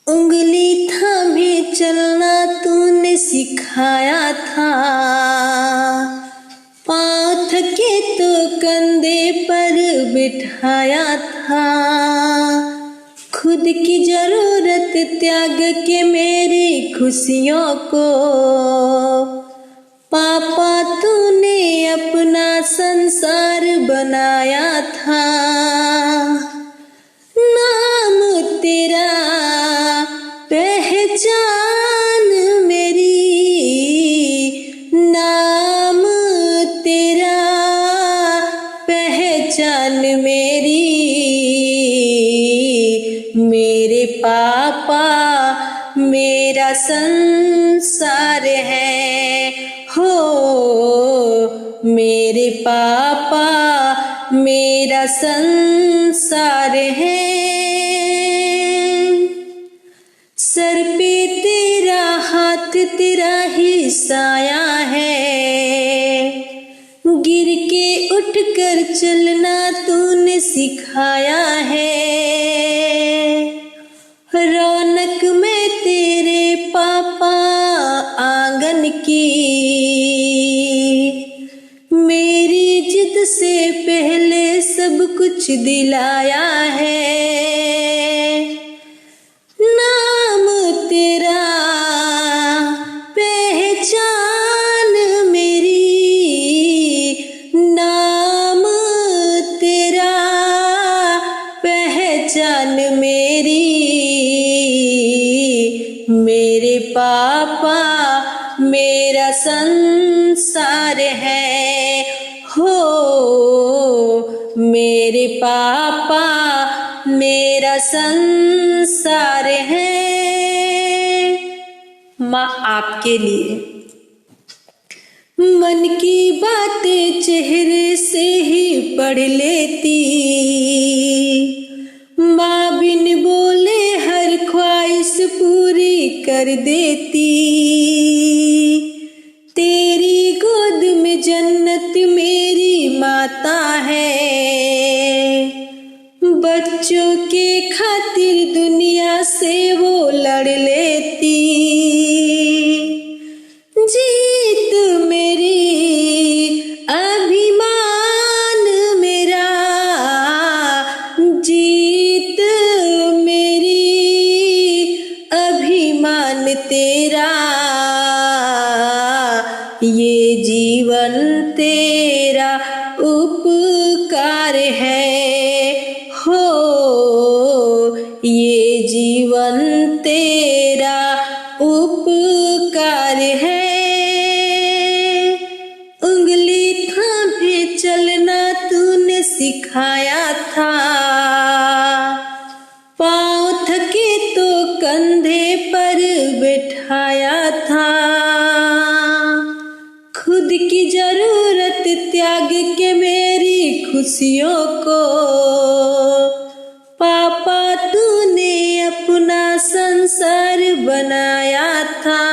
उंगली थामे चलना तूने सिखाया था, पाँव थके तो कंधे पर बिठाया था। खुद की जरूरत त्याग के मेरी खुशियों को पापा तूने अपना संसार बनाया था। नाम तेरा पहचान मेरी, नाम तेरा पहचान मेरी। मेरे पापा मेरा संसार है हो, मेरे पापा मेरा संसार है। सर पे तेरा हाथ तेरा ही साया है, गिर के उठकर चलना तूने सिखाया है। रौनक में तेरे पापा आंगन की, मेरी जिद से पहले सब कुछ दिलाया है। नाम तेरा पहचान मेरी, नाम तेरा पहचान मेरी। मेरे पापा मेरा संसार है हो, मेरे पापा मेरा संसार है। माँ आपके लिए। मन की बातें चेहरे से ही पढ़ लेती, माँ बिन बोले हर ख्वाहिश पूरी कर देती। तेरी गोद में जन्नत मेरी माता है, बच्चों के खातिर दुनिया से वो लड़ लेती। जीत मेरी अभिमान मेरा, जीत मेरी अभिमान तेरा। ये जीवन तेरा उपकार है हो, ये जीवन तेरा उपकार है। उंगली थामे चलना तूने सिखाया था, पाँव थके तो कंधे पर बैठाया था। खुद की जरूरत त्याग के मेरी खुशियों को पापा तूने अपना संसार बनाया था।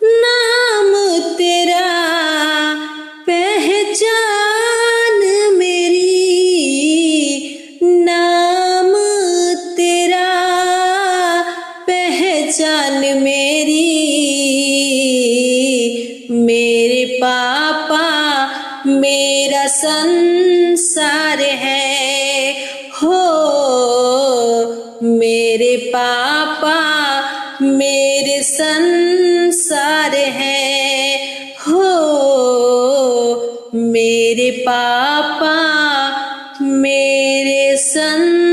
नाम तेरा पहचान मेरी, नाम तेरा पहचान मेरी। मेरे पापा मेरा संसार है हो, मेरे पापा मेरे संसार है हो, मेरे पापा मेरे संसार